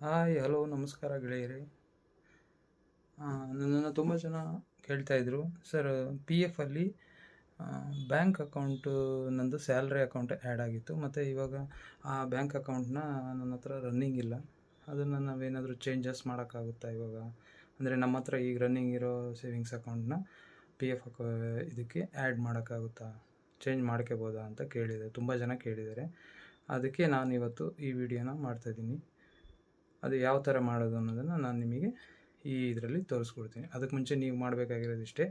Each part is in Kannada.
ಹಾಯ್ ಹಲೋ ನಮಸ್ಕಾರ ಗೆಳೆಯರೇ. ನನ್ನನ್ನು ತುಂಬ ಜನ ಕೇಳ್ತಾಯಿದ್ರು, ಸರ್ ಪಿ ಎಫಲ್ಲಿ ಬ್ಯಾಂಕ್ ಅಕೌಂಟು ನಂದು ಸ್ಯಾಲ್ರಿ ಅಕೌಂಟ್ ಆ್ಯಡ್ ಆಗಿತ್ತು, ಮತ್ತು ಇವಾಗ ಆ ಬ್ಯಾಂಕ್ ಅಕೌಂಟ್ನ ನನ್ನ ಹತ್ರ ರನ್ನಿಂಗ್ ಇಲ್ಲ. ಅದನ್ನು ನಾವೇನಾದರೂ ಚೇಂಜಸ್ ಮಾಡೋಕ್ಕಾಗುತ್ತಾ ಇವಾಗ? ಅಂದರೆ ನಮ್ಮ ಹತ್ರ ಈಗ ರನ್ನಿಂಗ್ ಇರೋ ಸೇವಿಂಗ್ಸ್ ಅಕೌಂಟ್ನ ಪಿ ಎಫ್ ಇದಕ್ಕೆ ಆ್ಯಡ್ ಮಾಡೋಕ್ಕಾಗುತ್ತಾ, ಚೇಂಜ್ ಮಾಡ್ಕೋಬೋದಾ ಅಂತ ತುಂಬ ಜನ ಕೇಳಿದ್ದಾರೆ. ಅದಕ್ಕೆ ನಾನು ಇವತ್ತು ಈ ವಿಡಿಯೋನ ಮಾಡ್ತಾಯಿದ್ದೀನಿ. ಅದು ಯಾವ ಥರ ಮಾಡೋದು ಅನ್ನೋದನ್ನು ನಾನು ನಿಮಗೆ ಈ ಇದರಲ್ಲಿ ತೋರಿಸ್ಕೊಡ್ತೀನಿ. ಅದಕ್ಕೆ ಮುಂಚೆ ನೀವು ಮಾಡಬೇಕಾಗಿರೋದಿಷ್ಟೇ,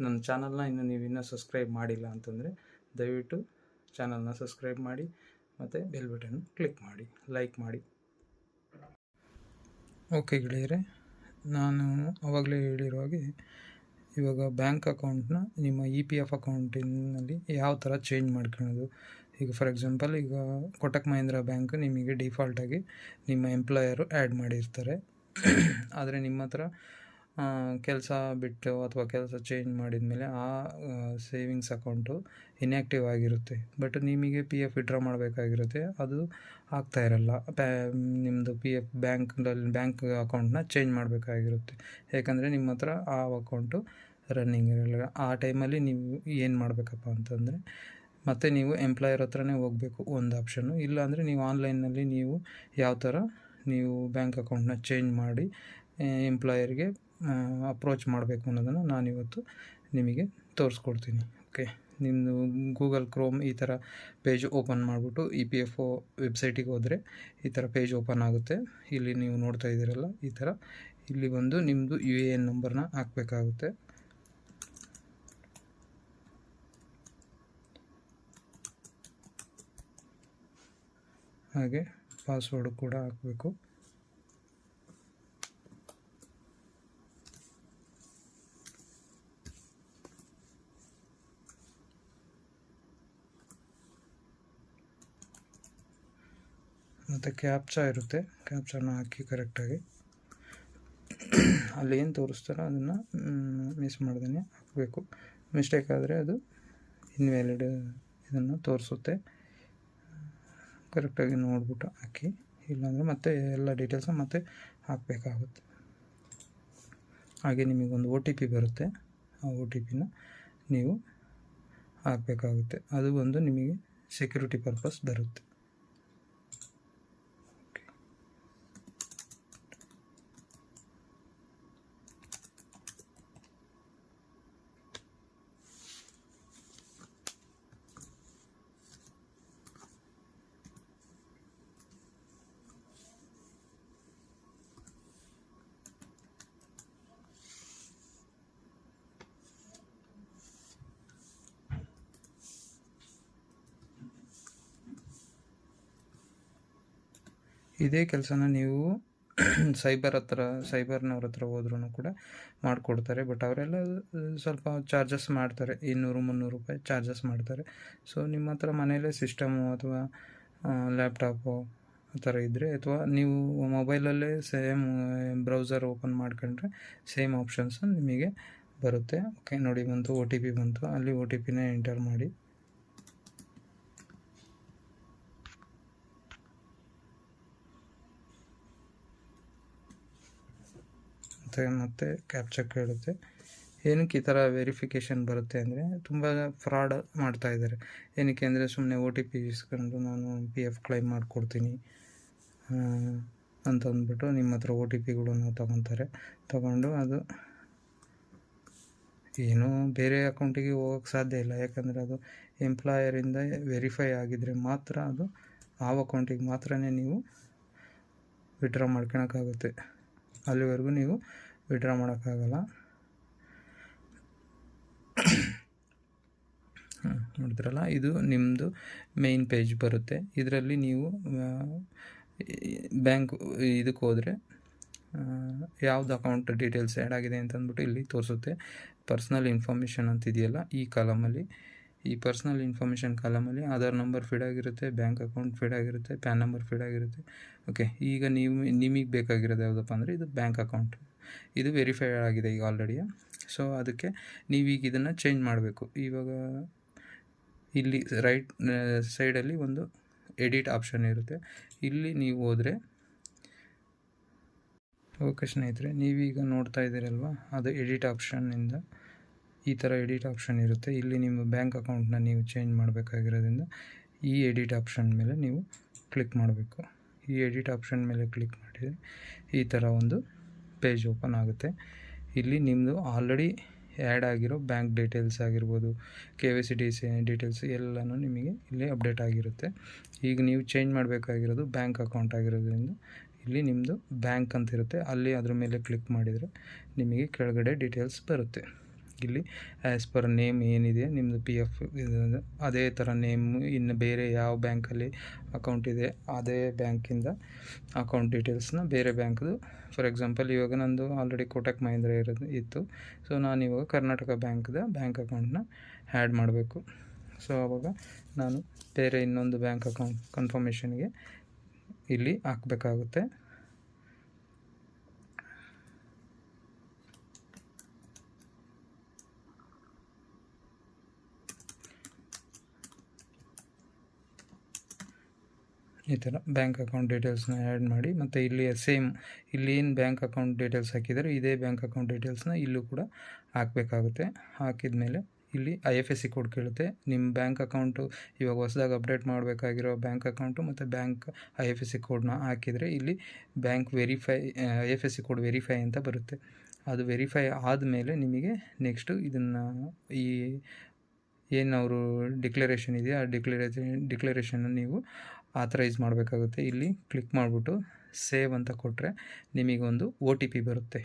ನನ್ನ ಚಾನಲ್ನ ಇನ್ನೂ ಸಬ್ಸ್ಕ್ರೈಬ್ ಮಾಡಿಲ್ಲ ಅಂತಂದರೆ ದಯವಿಟ್ಟು ಚಾನಲ್ನ ಸಬ್ಸ್ಕ್ರೈಬ್ ಮಾಡಿ ಮತ್ತು ಬೆಲ್ ಬಟನ್ ಕ್ಲಿಕ್ ಮಾಡಿ, ಲೈಕ್ ಮಾಡಿ. ಓಕೆ ಗೆಳೆಯರೆ, ನಾನು ಆವಾಗಲೇ ಹೇಳಿರೋ ಹಾಗೆ ಇವಾಗ ಬ್ಯಾಂಕ್ ಅಕೌಂಟ್ನ ನಿಮ್ಮ ಇ ಪಿ ಎಫ್ ಅಕೌಂಟಿನಲ್ಲಿ ಯಾವ ಥರ ಚೇಂಜ್ ಮಾಡ್ಕೊಳ್ಳೋದು. ಈಗ ಫಾರ್ ಎಕ್ಸಾಂಪಲ್, ಈಗ ಕೋಟಕ್ ಮಹೀಂದ್ರ ಬ್ಯಾಂಕ್ ನಿಮಗೆ ಡಿಫಾಲ್ಟಾಗಿ ನಿಮ್ಮ ಎಂಪ್ಲಾಯರು ಆ್ಯಡ್ ಮಾಡಿರ್ತಾರೆ. ಆದರೆ ನಿಮ್ಮ ಹತ್ರ ಕೆಲಸ ಬಿಟ್ಟು ಅಥವಾ ಕೆಲಸ ಚೇಂಜ್ ಮಾಡಿದ ಮೇಲೆ ಆ ಸೇವಿಂಗ್ಸ್ ಅಕೌಂಟು ಇನ್ಯಾಕ್ಟಿವ್ ಆಗಿರುತ್ತೆ. ಬಟ್ ನಿಮಗೆ ಪಿ ಎಫ್ ವಿಡ್ರಾ ಮಾಡಬೇಕಾಗಿರುತ್ತೆ, ಅದು ಆಗ್ತಾ ಇರಲ್ಲ. ನಿಮ್ಮದು ಪಿ ಎಫ್ ಬ್ಯಾಂಕ್ ಅಕೌಂಟ್ನ ಚೇಂಜ್ ಮಾಡಬೇಕಾಗಿರುತ್ತೆ. ಯಾಕಂದರೆ ನಿಮ್ಮ ಹತ್ರ ಆ ಅಕೌಂಟು ರನ್ನಿಂಗ್ ಇರಲ್ಲ. ಆ ಟೈಮಲ್ಲಿ ನೀವು ಏನು ಮಾಡಬೇಕಪ್ಪ ಅಂತಂದರೆ, ಮತ್ತು ನೀವು ಎಂಪ್ಲಾಯರ್ ಹತ್ರನೇ ಹೋಗಬೇಕು, ಒಂದು ಆಪ್ಷನ್ನು. ಇಲ್ಲಾಂದರೆ ನೀವು ಆನ್ಲೈನಲ್ಲಿ ನೀವು ಯಾವ ಥರ ನೀವು ಬ್ಯಾಂಕ್ ಅಕೌಂಟ್ನ ಚೇಂಜ್ ಮಾಡಿ ಎಂಪ್ಲಾಯರ್ಗೆ ಅಪ್ರೋಚ್ ಮಾಡಬೇಕು ಅನ್ನೋದನ್ನು ನಾನಿವತ್ತು ನಿಮಗೆ ತೋರಿಸ್ಕೊಡ್ತೀನಿ. ಓಕೆ, ನಿಮ್ಮದು ಗೂಗಲ್ ಕ್ರೋಮ್ ಈ ಥರ ಪೇಜ್ ಓಪನ್ ಮಾಡಿಬಿಟ್ಟು ಇ ಪಿ ಎಫ್ ಒ ವೆಬ್ಸೈಟಿಗೆ ಹೋದರೆ ಈ ಥರ ಪೇಜ್ ಓಪನ್ ಆಗುತ್ತೆ. ಇಲ್ಲಿ ನೀವು ನೋಡ್ತಾ ಇದ್ದೀರಲ್ಲ, ಈ ಥರ ಇಲ್ಲಿ ಬಂದು ನಿಮ್ಮದು ಯು ಎ ಎನ್ ನಂಬರ್ನ ಹಾಕಬೇಕಾಗುತ್ತೆ. ಹಾಗೆ ಪಾಸ್ವರ್ಡ್ ಕೂಡ ಹಾಕಬೇಕು. ಮತ್ತು ಕ್ಯಾಪ್ಚಾ ಇರುತ್ತೆ, ಕ್ಯಾಪ್ಚಾನ ಹಾಕಿ ಕರೆಕ್ಟಾಗಿ ಅಲ್ಲಿ ಏನು ತೋರಿಸ್ತಾರೋ ಅದನ್ನು ಮಿಸ್ ಮಾಡ್ದೇ ಹಾಕಬೇಕು. ಮಿಸ್ಟೇಕ್ ಆದರೆ ಅದು ಇನ್ವ್ಯಾಲಿಡ್ ಇದನ್ನು ತೋರಿಸುತ್ತೆ. ಕರೆಕ್ಟಾಗಿ ನೋಡ್ಬಿಟ್ಟು ಹಾಕಿ, ಇಲ್ಲಾಂದರೆ ಮತ್ತೆ ಎಲ್ಲ ಡೀಟೇಲ್ಸು ಮತ್ತೆ ಹಾಕಬೇಕಾಗುತ್ತೆ. ಹಾಗೆ ನಿಮಗೊಂದು ಒ ಟಿ ಪಿ ಬರುತ್ತೆ, ಆ ಒ ಟಿ ಪಿನ ನೀವು ಹಾಕಬೇಕಾಗುತ್ತೆ. ಅದು ಒಂದು ನಿಮಗೆ ಸೆಕ್ಯೂರಿಟಿ ಪರ್ಪಸ್ ಬರುತ್ತೆ. ಇದೇ ಕೆಲಸನ ನೀವು ಸೈಬರ್ನವ್ರ ಹತ್ರ ಹೋದ್ರೂ ಕೂಡ ಮಾಡಿಕೊಡ್ತಾರೆ. ಬಟ್ ಅವರೆಲ್ಲ ಸ್ವಲ್ಪ ಚಾರ್ಜಸ್ ಮಾಡ್ತಾರೆ, 200-300 ರೂಪಾಯಿ ಚಾರ್ಜಸ್ ಮಾಡ್ತಾರೆ. ಸೊ ನಿಮ್ಮ ಹತ್ರ ಮನೆಯಲ್ಲೇ ಸಿಸ್ಟಮು ಅಥವಾ ಲ್ಯಾಪ್ಟಾಪು ಆ ಥರ ಇದ್ದರೆ, ಅಥವಾ ನೀವು ಮೊಬೈಲಲ್ಲೇ ಸೇಮ್ ಬ್ರೌಸರ್ ಓಪನ್ ಮಾಡ್ಕೊಂಡ್ರೆ ಸೇಮ್ ಆಪ್ಷನ್ಸ್ ನಿಮಗೆ ಬರುತ್ತೆ. ಓಕೆ, ನೋಡಿ ಬಂತು, ಒ ಟಿ ಪಿ ಬಂತು. ಅಲ್ಲಿ ಒ ಟಿ ಪಿನ ಎಂಟರ್ ಮಾಡಿ. ಮತ್ತು ಕ್ಯಾಪ್ಚಾ ಕೇಳುತ್ತೆ. ಏನಕ್ಕೆ ಈ ಥರ ವೆರಿಫಿಕೇಷನ್ ಬರುತ್ತೆ ಅಂದರೆ, ತುಂಬ ಫ್ರಾಡ್ ಮಾಡ್ತಾಯಿದ್ದಾರೆ. ಏನಕ್ಕೆ ಅಂದರೆ, ಸುಮ್ಮನೆ ಒ ಟಿ ಪಿ ಇಸ್ಕೊಂಡು ನಾನು ಪಿ ಎಫ್ ಕ್ಲೈಮ್ ಮಾಡಿಕೊಡ್ತೀನಿ ಅಂತಂದ್ಬಿಟ್ಟು ನಿಮ್ಮ ಹತ್ರ ಒ ಟಿ ಪಿಗಳನ್ನು ತಗೊಂಡು ಅದು ಏನೂ ಬೇರೆ ಅಕೌಂಟಿಗೆ ಹೋಗೋಕ್ಕೆ ಸಾಧ್ಯ ಇಲ್ಲ. ಯಾಕಂದರೆ ಅದು ಎಂಪ್ಲಾಯರಿಂದ ವೆರಿಫೈ ಆಗಿದ್ದರೆ ಮಾತ್ರ ಅದು ಆ ಅಕೌಂಟಿಗೆ ಮಾತ್ರ ನೀವು ವಿಡ್ರಾ ಮಾಡ್ಕೊಳಕ್ಕಾಗುತ್ತೆ. ಅಲ್ಲಿವರೆಗೂ ನೀವು ವಿಡ್ರಾ ಮಾಡೋಕ್ಕಾಗಲ್ಲ. ನೋಡಿದ್ರಲ್ಲ, ಇದು ನಿಮ್ಮದು ಮೇಯ್ನ್ ಪೇಜ್ ಬರುತ್ತೆ. ಇದರಲ್ಲಿ ನೀವು ಬ್ಯಾಂಕ್ ಇದಕ್ಕೆ ಹೋದರೆ ಯಾವ್ದು ಅಕೌಂಟ್ ಡೀಟೇಲ್ಸ್ ಆ್ಯಡ್ ಆಗಿದೆ ಅಂತಂದ್ಬಿಟ್ಟು ಇಲ್ಲಿ ತೋರಿಸುತ್ತೆ. ಪರ್ಸ್ನಲ್ ಇನ್ಫಾರ್ಮೇಷನ್ ಅಂತಿದೆಯಲ್ಲ, ಈ ಕಾಲಮಲ್ಲಿ, ಈ ಪರ್ಸ್ನಲ್ ಇನ್ಫಾರ್ಮೇಷನ್ ಕಾಲಮಲ್ಲಿ ಆಧಾರ್ ನಂಬರ್ ಫೀಡ್ ಆಗಿರುತ್ತೆ, ಬ್ಯಾಂಕ್ ಅಕೌಂಟ್ ಫೀಡ್ ಆಗಿರುತ್ತೆ, ಪ್ಯಾನ್ ನಂಬರ್ ಫೀಡ್ ಆಗಿರುತ್ತೆ. ಓಕೆ, ಈಗ ನಿಮಗೆ ಬೇಕಾಗಿರೋದು ಯಾವುದಪ್ಪ ಅಂದರೆ ಇದು ಬ್ಯಾಂಕ್ ಅಕೌಂಟ್. ಇದು ವೆರಿಫೈ ಆಗಿದೆ ಈಗ ಆಲ್ರೆಡಿ. ಸೊ ಅದಕ್ಕೆ ನೀವೀಗ ಇದನ್ನು ಚೇಂಜ್ ಮಾಡಬೇಕು. ಇವಾಗ ಇಲ್ಲಿ ರೈಟ್ ಸೈಡಲ್ಲಿ ಒಂದು ಎಡಿಟ್ ಆಪ್ಷನ್ ಇರುತ್ತೆ. ಇಲ್ಲಿ ನೀವು ಹೋದರೆ ಓಕೆ ಸ್ನೇಹಿತರೆ, ನೀವೀಗ ನೋಡ್ತಾ ಇದ್ದೀರಲ್ವ, ಅದು ಎಡಿಟ್ ಆಪ್ಷನ್ನಿಂದ ಈ ಥರ ಎಡಿಟ್ ಆಪ್ಷನ್ ಇರುತ್ತೆ. ಇಲ್ಲಿ ನಿಮ್ಮ ಬ್ಯಾಂಕ್ ಅಕೌಂಟ್ನ ನೀವು ಚೇಂಜ್ ಮಾಡಬೇಕಾಗಿರೋದ್ರಿಂದ ಈ ಎಡಿಟ್ ಆಪ್ಷನ್ ಮೇಲೆ ನೀವು ಕ್ಲಿಕ್ ಮಾಡಬೇಕು. ಈ ಎಡಿಟ್ ಆಪ್ಷನ್ ಮೇಲೆ ಕ್ಲಿಕ್ ಮಾಡಿದರೆ ಈ ಥರ ಒಂದು ಪೇಜ್ ಓಪನ್ ಆಗುತ್ತೆ. ಇಲ್ಲಿ ನಿಮ್ಮದು ಆಲ್ರೆಡಿ ಆ್ಯಡ್ ಆಗಿರೋ ಬ್ಯಾಂಕ್ ಡೀಟೇಲ್ಸ್ ಆಗಿರ್ಬೋದು, KYC ಡೀಟೇಲ್ಸ್ ಎಲ್ಲನೂ ನಿಮಗೆ ಇಲ್ಲಿ ಅಪ್ಡೇಟ್ ಆಗಿರುತ್ತೆ. ಈಗ ನೀವು ಚೇಂಜ್ ಮಾಡಬೇಕಾಗಿರೋದು ಬ್ಯಾಂಕ್ ಅಕೌಂಟ್ ಆಗಿರೋದ್ರಿಂದ ಇಲ್ಲಿ ನಿಮ್ಮದು ಬ್ಯಾಂಕ್ ಅಂತ ಇರುತ್ತೆ, ಅಲ್ಲಿ ಅದ್ರ ಮೇಲೆ ಕ್ಲಿಕ್ ಮಾಡಿದರೆ ನಿಮಗೆ ಕೆಳಗಡೆ ಡೀಟೇಲ್ಸ್ ಬರುತ್ತೆ. ಇಲ್ಲಿ ಆ್ಯಸ್ ಪರ್ ನೇಮ್ ಏನಿದೆ ನಿಮ್ಮದು PF ಅದೇ ಥರ ನೇಮು, ಇನ್ನು ಬೇರೆ ಯಾವ ಬ್ಯಾಂಕಲ್ಲಿ ಅಕೌಂಟ್ ಇದೆ ಅದೇ ಬ್ಯಾಂಕಿಂದ ಅಕೌಂಟ್ ಡೀಟೇಲ್ಸ್ನ ಬೇರೆ ಬ್ಯಾಂಕ್ದು, ಫಾರ್ ಎಕ್ಸಾಂಪಲ್ ಇವಾಗ ನಂದು ಆಲ್ರೆಡಿ ಕೋಟಕ್ ಮಹೀಂದ್ರ ಇತ್ತು. ಸೊ ನಾನು ಇವಾಗ ಕರ್ನಾಟಕ ಬ್ಯಾಂಕ್ ಅಕೌಂಟ್ನ ಆ್ಯಡ್ ಮಾಡಬೇಕು. ಸೊ ಆವಾಗ ನಾನು ಬೇರೆ ಇನ್ನೊಂದು ಬ್ಯಾಂಕ್ ಅಕೌಂಟ್ ಕನ್ಫರ್ಮೇಷನ್ಗೆ ಇಲ್ಲಿ ಹಾಕಬೇಕಾಗುತ್ತೆ. ಈ ಥರ ಬ್ಯಾಂಕ್ ಅಕೌಂಟ್ ಡೀಟೇಲ್ಸ್ನ ಆ್ಯಡ್ ಮಾಡಿ, ಮತ್ತು ಇಲ್ಲಿ ಸೇಮ್ ಇಲ್ಲಿ ಏನು ಬ್ಯಾಂಕ್ ಅಕೌಂಟ್ ಡೀಟೇಲ್ಸ್ ಹಾಕಿದರೆ ಇದೇ ಬ್ಯಾಂಕ್ ಅಕೌಂಟ್ ಡೀಟೇಲ್ಸ್ನ ಇಲ್ಲೂ ಕೂಡ ಹಾಕಬೇಕಾಗುತ್ತೆ. ಹಾಕಿದ ಮೇಲೆ ಇಲ್ಲಿ IFSC ಕೋಡ್ ಕೇಳುತ್ತೆ. ನಿಮ್ಮ ಬ್ಯಾಂಕ್ ಅಕೌಂಟು ಇವಾಗ ಹೊಸದಾಗಿ ಅಪ್ಡೇಟ್ ಮಾಡಬೇಕಾಗಿರೋ ಬ್ಯಾಂಕ್ ಅಕೌಂಟು ಮತ್ತು ಬ್ಯಾಂಕ್ IFSC ಕೋಡ್ನ ಹಾಕಿದರೆ ಇಲ್ಲಿ bank verify IFSC code verify ಅಂತ ಬರುತ್ತೆ. ಅದು ವೆರಿಫೈ ಆದಮೇಲೆ ನಿಮಗೆ ನೆಕ್ಸ್ಟು ಇದನ್ನು ಈ ಏನು ಅವರು ಡಿಕ್ಲರೇಷನ್ ಇದೆಯಾ ಆ ಡಿಕ್ಲರೇಷನ್ನ ನೀವು ಆಥರೈಸ್ ಮಾಡಬೇಕಾಗುತ್ತೆ. ಇಲ್ಲಿ ಕ್ಲಿಕ್ ಮಾಡಿಬಿಟ್ಟು ಸೇವ್ ಅಂತ ಕೊಟ್ಟರೆ ನಿಮಗೊಂದು OTP ಬರುತ್ತೆ.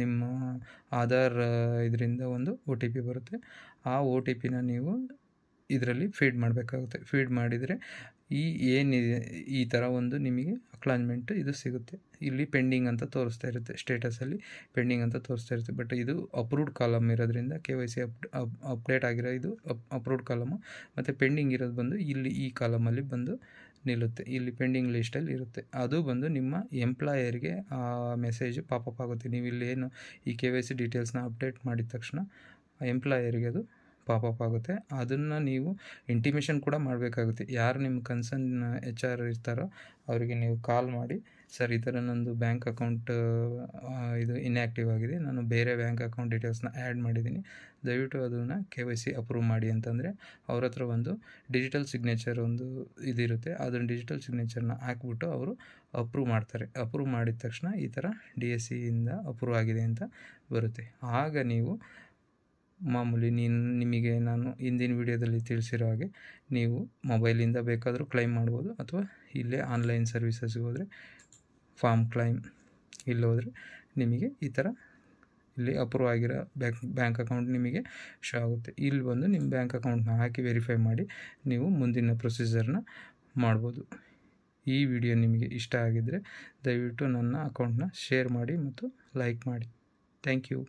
ನಿಮ್ಮ ಆಧಾರ್ ಇದರಿಂದ ಒಂದು OTP ಬರುತ್ತೆ. ಆ OTPನ ನೀವು ಇದರಲ್ಲಿ ಫೀಡ್ ಮಾಡಬೇಕಾಗುತ್ತೆ. ಫೀಡ್ ಮಾಡಿದರೆ ಏನಿದೆ ಈ ಥರ ಒಂದು ನಿಮಗೆ ಅಕ್ನಾಲಜ್ಮೆಂಟ್ ಇದು ಸಿಗುತ್ತೆ. ಇಲ್ಲಿ ಪೆಂಡಿಂಗ್ ಅಂತ ತೋರಿಸ್ತಾ ಇರುತ್ತೆ, ಸ್ಟೇಟಸಲ್ಲಿ ಪೆಂಡಿಂಗ್ ಅಂತ ತೋರಿಸ್ತಾ ಇರುತ್ತೆ. ಬಟ್ ಇದು ಅಪ್ರೂವ್ಡ್ ಕಾಲಮ್ ಇರೋದ್ರಿಂದ KYC ಅಪ್ಡೇಟ್ ಆಗಿರೋ ಇದು ಅಪ್ರೂವ್ಡ್ ಕಾಲಮು, ಮತ್ತು ಪೆಂಡಿಂಗ್ ಇರೋದು ಬಂದು ಇಲ್ಲಿ ಈ ಕಾಲಮಲ್ಲಿ ಬಂದು ನಿಲ್ಲುತ್ತೆ. ಇಲ್ಲಿ ಪೆಂಡಿಂಗ್ ಲಿಸ್ಟಲ್ಲಿ ಇರುತ್ತೆ. ಅದು ಬಂದು ನಿಮ್ಮ ಎಂಪ್ಲಾಯರ್ಗೆ ಆ ಮೆಸೇಜು ಪಾಪಪ್ ಆಗುತ್ತೆ. ನೀವು ಇಲ್ಲಿ ಏನು ಈ KYC ಡೀಟೇಲ್ಸ್ನ ಅಪ್ಡೇಟ್ ಮಾಡಿದ ತಕ್ಷಣ ಎಂಪ್ಲಾಯರ್ಗೆ ಅದು ಪಾಪಪ್ ಆಗುತ್ತೆ. ಅದನ್ನು ನೀವು ಇಂಟಿಮೇಷನ್ ಕೂಡ ಮಾಡಬೇಕಾಗುತ್ತೆ. ಯಾರು ನಿಮ್ಮ ಕನ್ಸರ್ನ್ HR ಇರ್ತಾರೋ ಅವರಿಗೆ ನೀವು ಕಾಲ್ ಮಾಡಿ, ಸರ್ ಈ ಥರ ನಂದು ಬ್ಯಾಂಕ್ ಅಕೌಂಟ್ ಇದು ಇನ್ಯಾಕ್ಟಿವ್ ಆಗಿದೆ, ನಾನು ಬೇರೆ ಬ್ಯಾಂಕ್ ಅಕೌಂಟ್ ಡೀಟೇಲ್ಸ್ನ ಆ್ಯಡ್ ಮಾಡಿದ್ದೀನಿ, ದಯವಿಟ್ಟು ಅದನ್ನು KYC ಅಪ್ರೂವ್ ಮಾಡಿ ಅಂತಂದರೆ ಅವ್ರ ಹತ್ರ ಒಂದು ಡಿಜಿಟಲ್ ಸಿಗ್ನೇಚರ್ ಒಂದು ಇದಿರುತ್ತೆ. ಅದನ್ನು ಡಿಜಿಟಲ್ ಸಿಗ್ನೇಚರ್ನ ಹಾಕ್ಬಿಟ್ಟು ಅವರು ಅಪ್ರೂವ್ ಮಾಡ್ತಾರೆ. ಅಪ್ರೂವ್ ಮಾಡಿದ ತಕ್ಷಣ ಈ ಥರ DSCಯಿಂದ ಅಪ್ರೂವ್ ಆಗಿದೆ ಅಂತ ಬರುತ್ತೆ. ಆಗ ನೀವು ಮಾಮೂಲಿ ನಿಮಗೆ ನಾನು ಹಿಂದಿನ ವಿಡಿಯೋದಲ್ಲಿ ತಿಳಿಸಿರೋ ಹಾಗೆ ನೀವು ಮೊಬೈಲಿಂದ ಬೇಕಾದರೂ ಕ್ಲೈಮ್ ಮಾಡ್ಬೋದು, ಅಥವಾ ಇಲ್ಲೇ ಆನ್ಲೈನ್ ಸರ್ವಿಸಸ್ಗೆ ಹೋದರೆ ಫಾರ್ಮ್ ಕ್ಲೈಮ್ ಇಲ್ಲಿ ಹೋದರೆ ನಿಮಗೆ ಈ ಥರ ಇಲ್ಲಿ ಅಪ್ರೂವ್ ಆಗಿರೋ ಬ್ಯಾಂಕ್ ಅಕೌಂಟ್ ನಿಮಗೆ ಶೋ ಆಗುತ್ತೆ. ಇಲ್ಲಿ ಬಂದು ನಿಮ್ಮ ಬ್ಯಾಂಕ್ ಅಕೌಂಟ್ನ ಹಾಕಿ ವೆರಿಫೈ ಮಾಡಿ ನೀವು ಮುಂದಿನ ಪ್ರೊಸೀಜರ್ನ ಮಾಡ್ಬೋದು. ಈ ವಿಡಿಯೋ ನಿಮಗೆ ಇಷ್ಟ ಆಗಿದ್ದರೆ ದಯವಿಟ್ಟು ನನ್ನ ಅಕೌಂಟ್ನ ಶೇರ್ ಮಾಡಿ ಮತ್ತು ಲೈಕ್ ಮಾಡಿ. Thank you.